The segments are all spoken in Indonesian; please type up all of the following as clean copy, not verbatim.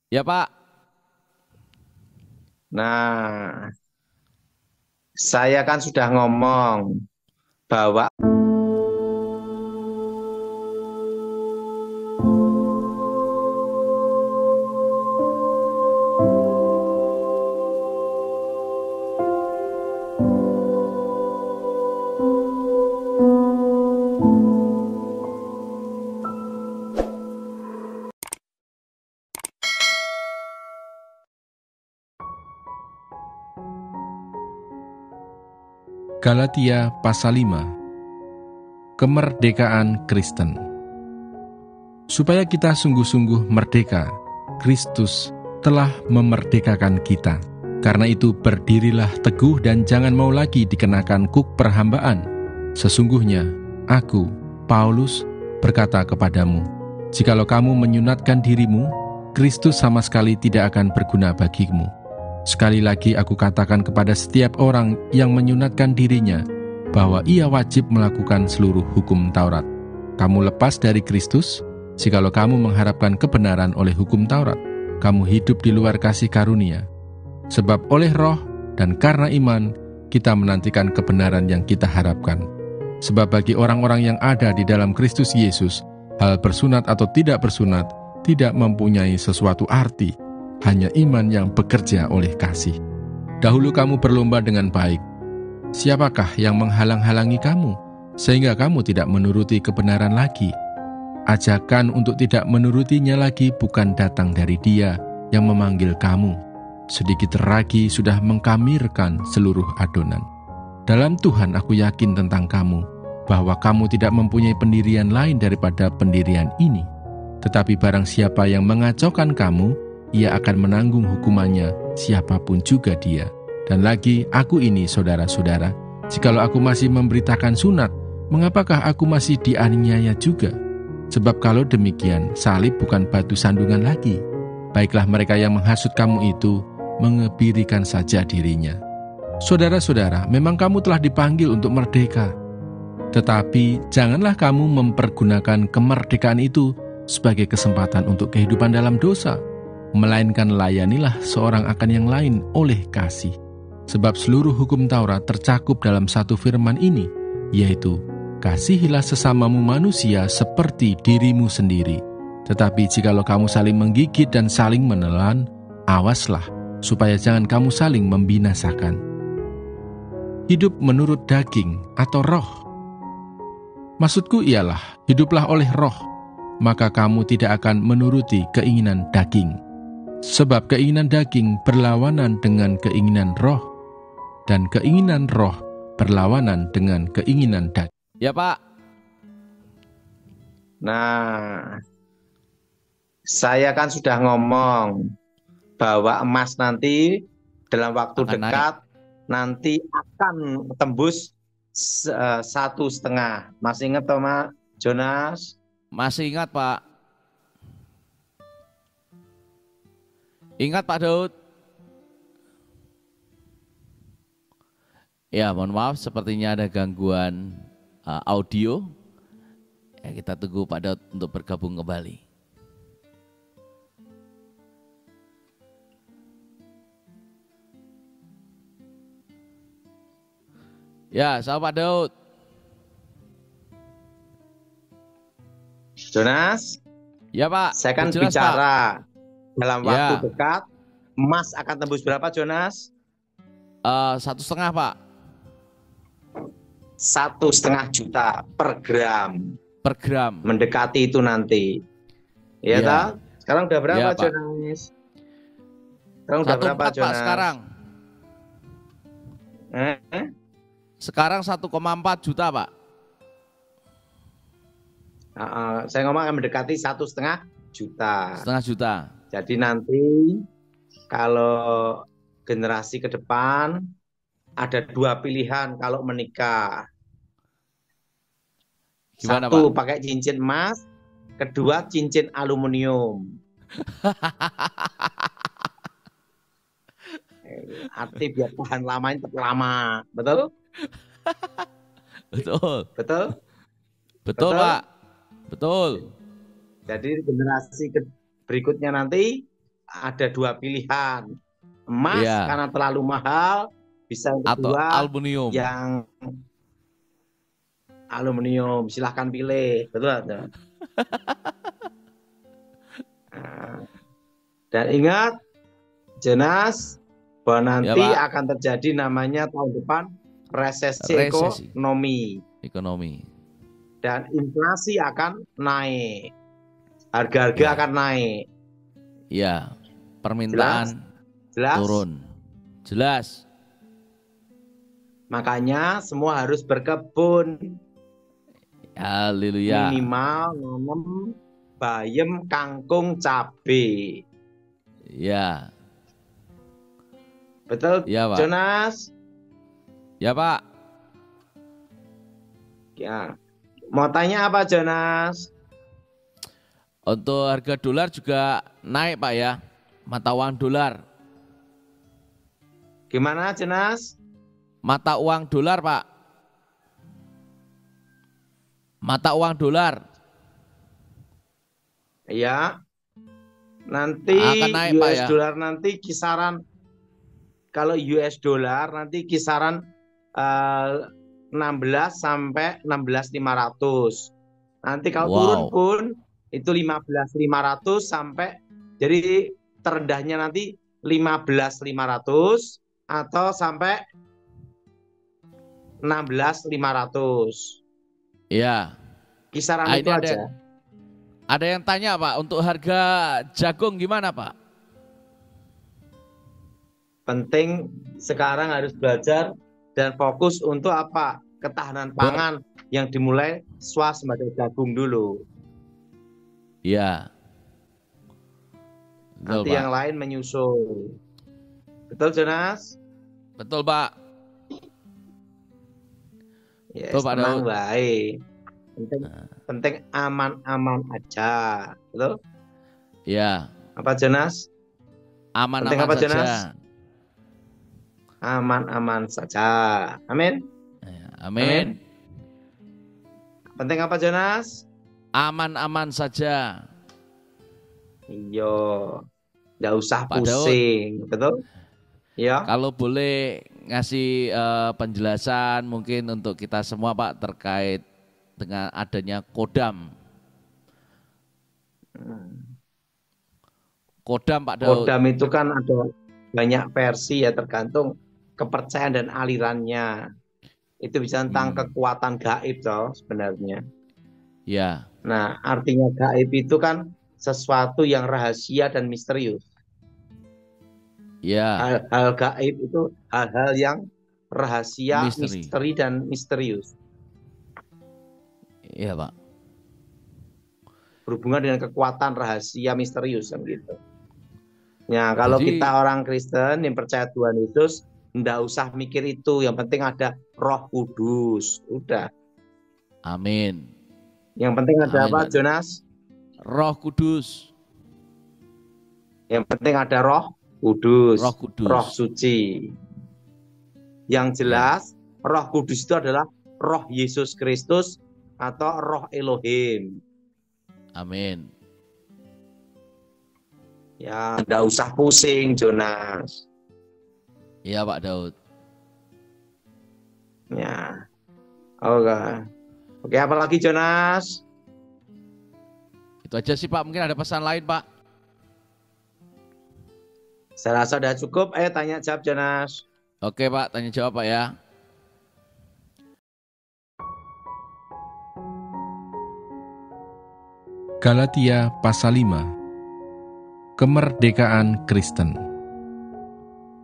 Ya Pak, Nah, saya kan sudah ngomong bahwa Galatia pasal 5. Kemerdekaan Kristen. Supaya kita sungguh-sungguh merdeka, Kristus telah memerdekakan kita. Karena itu berdirilah teguh dan jangan mau lagi dikenakan kuk perhambaan. Sesungguhnya, aku, Paulus, berkata kepadamu, jikalau kamu menyunatkan dirimu, Kristus sama sekali tidak akan berguna bagimu. Sekali lagi aku katakan kepada setiap orang yang menyunatkan dirinya, bahwa ia wajib melakukan seluruh hukum Taurat. Kamu lepas dari Kristus, jikalau kamu mengharapkan kebenaran oleh hukum Taurat, kamu hidup di luar kasih karunia. Sebab oleh roh dan karena iman, kita menantikan kebenaran yang kita harapkan. Sebab bagi orang-orang yang ada di dalam Kristus Yesus, hal bersunat atau tidak bersunat tidak mempunyai sesuatu arti, hanya iman yang bekerja oleh kasih. Dahulu kamu berlomba dengan baik. Siapakah yang menghalang-halangi kamu, sehingga kamu tidak menuruti kebenaran lagi? Ajakan untuk tidak menurutinya lagi bukan datang dari Dia yang memanggil kamu. Sedikit ragi sudah mengkamirkan seluruh adonan. Dalam Tuhan aku yakin tentang kamu, bahwa kamu tidak mempunyai pendirian lain daripada pendirian ini. Tetapi barang siapa yang mengacaukan kamu, ia akan menanggung hukumannya, siapapun juga dia. Dan lagi, aku ini, saudara-saudara, jikalau aku masih memberitakan sunat, mengapakah aku masih dianiaya juga? Sebab kalau demikian, salib bukan batu sandungan lagi. Baiklah mereka yang menghasut kamu itu, mengebirikan saja dirinya. Saudara-saudara, memang kamu telah dipanggil untuk merdeka. Tetapi janganlah kamu mempergunakan kemerdekaan itu sebagai kesempatan untuk kehidupan dalam dosa, melainkan layanilah seorang akan yang lain oleh kasih. Sebab seluruh hukum Taurat tercakup dalam satu firman ini, yaitu, kasihilah sesamamu manusia seperti dirimu sendiri. Tetapi jikalau kamu saling menggigit dan saling menelan, awaslah, supaya jangan kamu saling membinasakan. Hidup menurut daging atau roh. Maksudku ialah, hiduplah oleh roh, maka kamu tidak akan menuruti keinginan daging. Sebab keinginan daging berlawanan dengan keinginan roh, dan keinginan roh berlawanan dengan keinginan daging. ya Pak. nah, saya kan sudah ngomong bahwa emas nanti dalam waktu Akan naik. dekat nanti akan tembus 1,5. Masih ingat toh, Mak Jonas? Masih ingat Pak? Ingat Pak Daud? Ya, mohon maaf sepertinya ada gangguan audio. Ya, kita tunggu Pak Daud untuk bergabung kembali. Ya, sahabat Pak Daud. Jonas, Ya Pak, saya kan jelas Pak. bicara dalam waktu Ya, dekat emas akan tembus berapa, Jonas? 1,5 Pak 1,5 juta per gram. per gram. Mendekati itu nanti. Ya, Ya, tak? Sekarang udah berapa, ya Pak. Jonas? Sekarang udah berapa, 1,4 Pak Jonas? sekarang. Eh? Sekarang 1,4 juta Pak. Saya ngomong akan mendekati 1,5 juta. 1,5 juta. Jadi nanti kalau generasi ke depan ada dua pilihan kalau menikah. Gimana Satu Pak? pakai cincin emas, kedua cincin aluminium. Arti biar tahan lamanya tetap lama, betul? Betul. Betul? Betul Pak. Betul? Betul. Jadi generasi berikutnya nanti ada dua pilihan. Emas Iya. karena terlalu mahal, bisa yang Atau kedua aluminium. yang aluminium. Silahkan pilih, betul atau? Nah, dan ingat, Jonas, bahwa nanti Pak. akan terjadi namanya tahun depan resesi Resesi. ekonomi. Dan inflasi akan naik. Harga-harga Ya. akan naik. Ya, permintaan Jelas? turun. Jelas. Makanya semua harus berkebun. Haleluya. Minimal nanam bayam, kangkung, cabai. Ya. Betul, Ya, Pak. Jonas? Ya, Pak. Ya. Mau tanya apa, Jonas? Untuk harga dolar juga naik, Pak ya. Mata uang dolar. Gimana, Jonas? Mata uang dolar, Pak. Mata uang dolar. Ya. Nanti Akan naik, Pak, US ya. dollar nanti kisaran, kalau US dollar nanti kisaran 16 sampai 16.500. Nanti kalau Wow. turun pun itu 15.500 sampai, jadi terendahnya nanti 15.500 atau sampai 16.500. Ya. Kisaran itu Ini aja. ada yang tanya, Pak, untuk harga jagung gimana, Pak? Penting sekarang harus belajar dan fokus untuk apa? Ketahanan pangan yang dimulai swasembada jagung dulu. Ya. Betul, Nanti Pak. yang lain menyusul. Betul, Jonas? Betul, Pak. Yes, Betul, Pak tenang Daud. baik. Penting aman-aman aja. Betul? Ya. Apa, Jonas? Aman-aman Penting apa, saja. Jonas? Aman-aman saja. Amin. Ya, amin. Penting apa, Jonas? Aman-aman saja. Iya. Nggak usah Pak Daud. pusing. Betul? Ya. Kalau boleh ngasih penjelasan mungkin untuk kita semua, Pak, terkait dengan adanya kodam. Kodam, Pak Daud. Kodam itu kan ada banyak versi ya, tergantung kepercayaan dan alirannya. Itu bisa tentang kekuatan gaib toh sebenarnya. Ya. Nah, artinya gaib itu kan sesuatu yang rahasia dan misterius. Ya. Hal-hal gaib itu hal-hal yang rahasia, Misteri. misteri dan misterius. Iya, Pak. Berhubungan dengan kekuatan rahasia misterius kan gitu. Ya, kalau Jadi- kita orang Kristen yang percaya Tuhan Yesus, nggak usah mikir itu. Yang penting ada Roh Kudus. Udah. Amin. Yang penting ada Amin, apa, Pak. Jonas? Roh Kudus. Yang penting ada Roh Kudus. Roh Kudus. Roh Suci. Yang jelas, Roh Kudus itu adalah Roh Yesus Kristus atau Roh Elohim. Amin. Ya, nggak usah pusing, Jonas. Iya, Pak Daud. Ya, oke. Oke, apa lagi, Jonas? Itu aja sih, Pak. Mungkin ada pesan lain, Pak. Saya rasa sudah cukup. Ayo tanya jawab, Jonas. Oke, Pak. Tanya jawab, Pak ya. Galatia pasal 5. Kemerdekaan Kristen.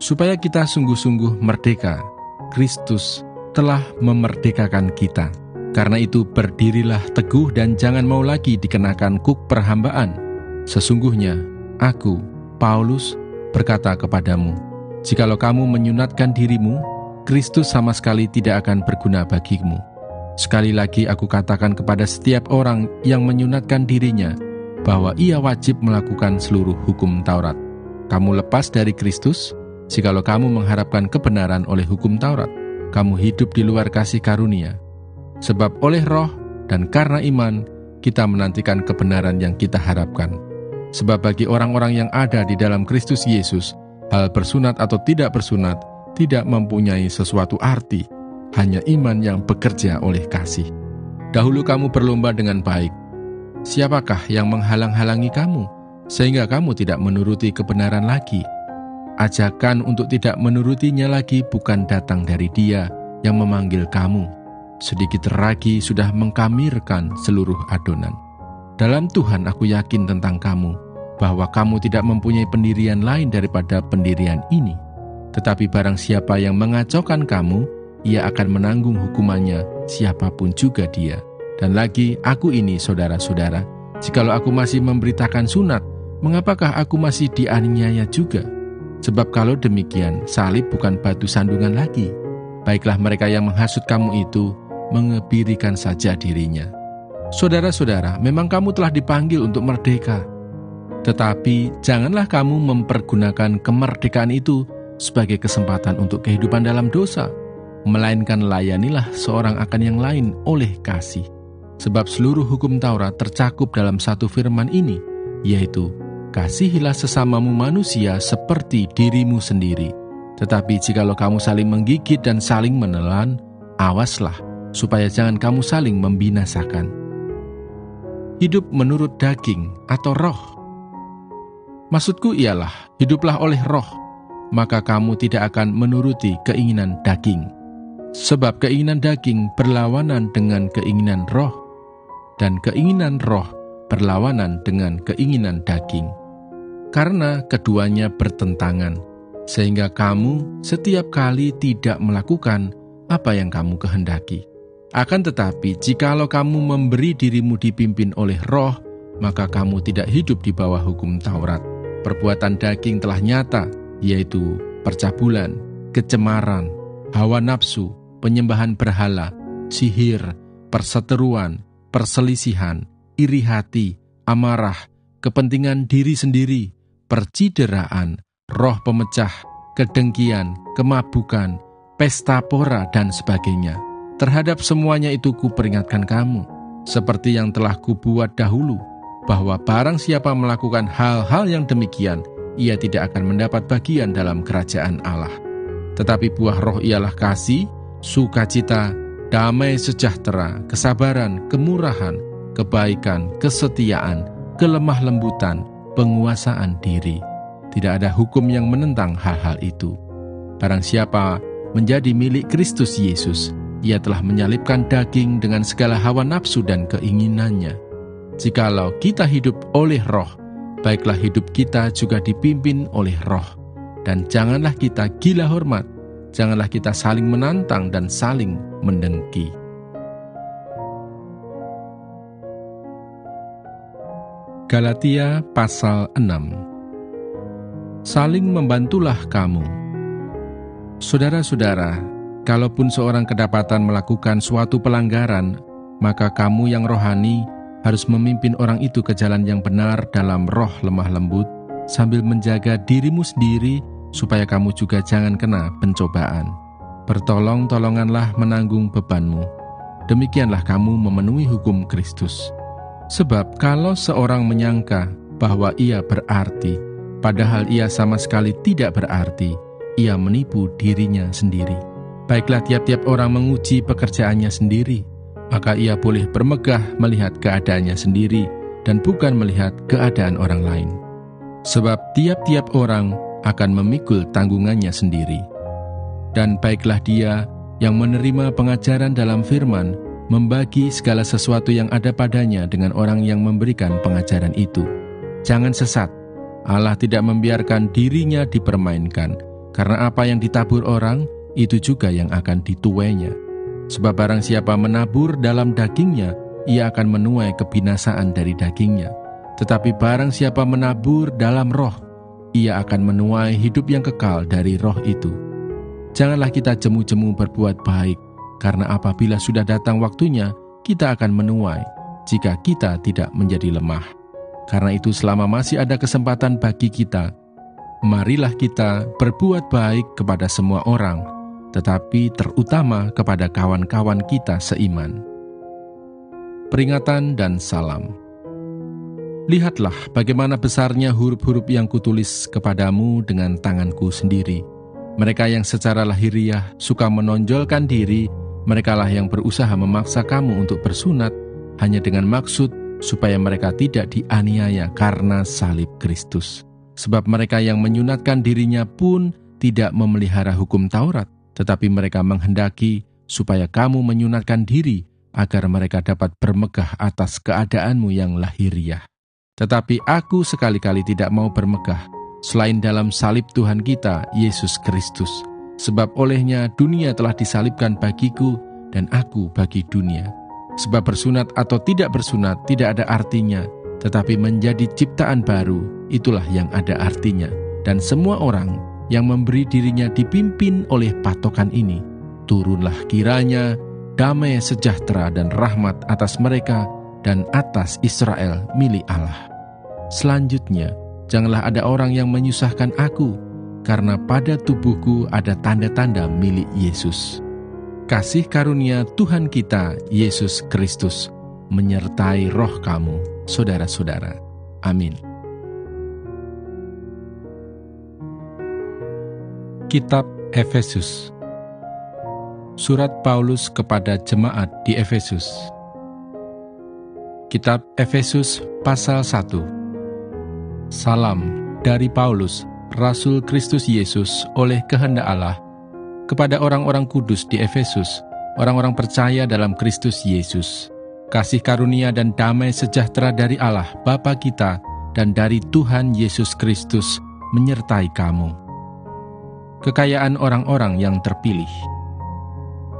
Supaya kita sungguh-sungguh merdeka, Kristus telah memerdekakan kita. Karena itu berdirilah teguh dan jangan mau lagi dikenakan kuk perhambaan. Sesungguhnya aku, Paulus, berkata kepadamu, jikalau kamu menyunatkan dirimu, Kristus sama sekali tidak akan berguna bagimu. Sekali lagi aku katakan kepada setiap orang yang menyunatkan dirinya, bahwa ia wajib melakukan seluruh hukum Taurat. Kamu lepas dari Kristus, jikalau kamu mengharapkan kebenaran oleh hukum Taurat, kamu hidup di luar kasih karunia. Sebab oleh roh dan karena iman, kita menantikan kebenaran yang kita harapkan. Sebab bagi orang-orang yang ada di dalam Kristus Yesus, hal bersunat atau tidak bersunat tidak mempunyai sesuatu arti, hanya iman yang bekerja oleh kasih. Dahulu kamu berlomba dengan baik. Siapakah yang menghalang-halangi kamu, sehingga kamu tidak menuruti kebenaran lagi? Ajakan untuk tidak menurutinya lagi bukan datang dari Dia yang memanggil kamu. Sedikit ragi sudah mengkamirkan seluruh adonan. Dalam Tuhan aku yakin tentang kamu, bahwa kamu tidak mempunyai pendirian lain daripada pendirian ini. Tetapi barang siapa yang mengacaukan kamu, ia akan menanggung hukumannya, siapapun juga dia. Dan lagi, aku ini, saudara-saudara, jikalau aku masih memberitakan sunat, mengapakah aku masih dianiaya juga? Sebab kalau demikian, salib bukan batu sandungan lagi. Baiklah mereka yang menghasut kamu itu, mengebirikan saja dirinya. Saudara-saudara, memang kamu telah dipanggil untuk merdeka. Tetapi janganlah kamu mempergunakan kemerdekaan itu sebagai kesempatan untuk kehidupan dalam dosa, melainkan layanilah seorang akan yang lain oleh kasih. Sebab seluruh hukum Taurat tercakup dalam satu firman ini, yaitu, kasihilah sesamamu manusia seperti dirimu sendiri. Tetapi jikalau kamu saling menggigit dan saling menelan, awaslah, supaya jangan kamu saling membinasakan. Hidup menurut daging atau roh. Maksudku ialah, hiduplah oleh roh, maka kamu tidak akan menuruti keinginan daging. Sebab keinginan daging berlawanan dengan keinginan roh, dan keinginan roh berlawanan dengan keinginan daging. Karena keduanya bertentangan, sehingga kamu setiap kali tidak melakukan apa yang kamu kehendaki. Akan tetapi, jikalau kamu memberi dirimu dipimpin oleh roh, maka kamu tidak hidup di bawah hukum Taurat. Perbuatan daging telah nyata, yaitu percabulan, kecemaran, hawa nafsu, penyembahan berhala, sihir, perseteruan, perselisihan, iri hati, amarah, kepentingan diri sendiri, percideraan, roh pemecah, kedengkian, kemabukan, pesta pora, dan sebagainya. Terhadap semuanya itu kuperingatkan kamu, seperti yang telah kubuat dahulu, bahwa barang siapa melakukan hal-hal yang demikian, ia tidak akan mendapat bagian dalam kerajaan Allah. Tetapi buah roh ialah kasih, sukacita, damai sejahtera, kesabaran, kemurahan, kebaikan, kesetiaan, kelemah lembutan, penguasaan diri. Tidak ada hukum yang menentang hal-hal itu. Barang siapa menjadi milik Kristus Yesus, ia telah menyalibkan daging dengan segala hawa nafsu dan keinginannya. Jikalau kita hidup oleh roh, baiklah hidup kita juga dipimpin oleh roh. Dan janganlah kita gila hormat, janganlah kita saling menantang dan saling mendengki. Galatia pasal 6. Saling membantulah kamu. Saudara-saudara, kalaupun seorang kedapatan melakukan suatu pelanggaran, maka kamu yang rohani harus memimpin orang itu ke jalan yang benar dalam roh lemah lembut, sambil menjaga dirimu sendiri, supaya kamu juga jangan kena pencobaan. Bertolong-tolonganlah menanggung bebanmu. Demikianlah kamu memenuhi hukum Kristus. Sebab kalau seorang menyangka bahwa ia berarti, padahal ia sama sekali tidak berarti, ia menipu dirinya sendiri. Baiklah tiap-tiap orang menguji pekerjaannya sendiri, maka ia boleh bermegah melihat keadaannya sendiri dan bukan melihat keadaan orang lain. Sebab tiap-tiap orang akan memikul tanggungannya sendiri. Dan baiklah dia yang menerima pengajaran dalam firman, membagi segala sesuatu yang ada padanya dengan orang yang memberikan pengajaran itu. Jangan sesat, Allah tidak membiarkan dirinya dipermainkan, karena apa yang ditabur orang, itu juga yang akan dituainya. Sebab barang siapa menabur dalam dagingnya, ia akan menuai kebinasaan dari dagingnya. Tetapi barang siapa menabur dalam roh, ia akan menuai hidup yang kekal dari roh itu. Janganlah kita jemu-jemu berbuat baik, karena apabila sudah datang waktunya, kita akan menuai, jika kita tidak menjadi lemah. Karena itu selama masih ada kesempatan bagi kita, marilah kita berbuat baik kepada semua orang, tetapi terutama kepada kawan-kawan kita seiman. Peringatan dan salam. Lihatlah bagaimana besarnya huruf-huruf yang kutulis kepadamu dengan tanganku sendiri. Mereka yang secara lahiriah suka menonjolkan diri, merekalah yang berusaha memaksa kamu untuk bersunat, hanya dengan maksud supaya mereka tidak dianiaya karena salib Kristus. Sebab mereka yang menyunatkan dirinya pun tidak memelihara hukum Taurat, tetapi mereka menghendaki supaya kamu menyunatkan diri agar mereka dapat bermegah atas keadaanmu yang lahiriah. Tetapi aku sekali-kali tidak mau bermegah selain dalam salib Tuhan kita, Yesus Kristus. Sebab olehnya dunia telah disalibkan bagiku dan aku bagi dunia. Sebab bersunat atau tidak bersunat tidak ada artinya, tetapi menjadi ciptaan baru, itulah yang ada artinya. Dan semua orang yang memberi dirinya dipimpin oleh patokan ini, turunlah kiranya damai sejahtera dan rahmat atas mereka dan atas Israel milik Allah. Selanjutnya, janganlah ada orang yang menyusahkan aku, karena pada tubuhku ada tanda-tanda milik Yesus. Kasih karunia Tuhan kita, Yesus Kristus, menyertai roh kamu, saudara-saudara. Amin. Kitab Efesus. Surat Paulus kepada jemaat di Efesus. Kitab Efesus pasal 1. Salam dari Paulus, Rasul Kristus Yesus oleh kehendak Allah, kepada orang-orang kudus di Efesus, orang-orang percaya dalam Kristus Yesus. Kasih karunia dan damai sejahtera dari Allah Bapa kita dan dari Tuhan Yesus Kristus menyertai kamu. Kekayaan orang-orang yang terpilih.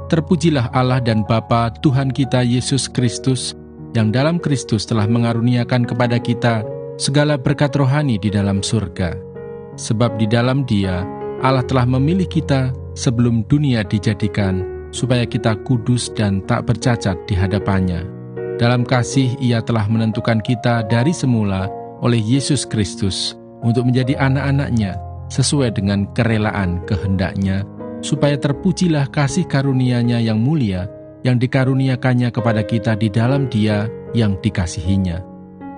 Terpujilah Allah dan Bapa Tuhan kita Yesus Kristus, yang dalam Kristus telah mengaruniakan kepada kita segala berkat rohani di dalam surga. Sebab di dalam Dia, Allah telah memilih kita sebelum dunia dijadikan, supaya kita kudus dan tak bercacat di hadapannya. Dalam kasih Ia telah menentukan kita dari semula oleh Yesus Kristus untuk menjadi anak-anak-Nya sesuai dengan kerelaan kehendak-Nya, supaya terpujilah kasih karunia-Nya yang mulia yang dikaruniakannya kepada kita di dalam Dia yang dikasihinya.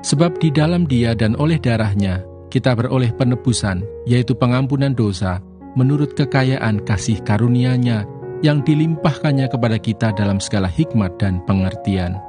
Sebab di dalam Dia dan oleh darah-Nya kita beroleh penebusan, yaitu pengampunan dosa, menurut kekayaan kasih karunia-Nya yang dilimpahkannya kepada kita dalam segala hikmat dan pengertian.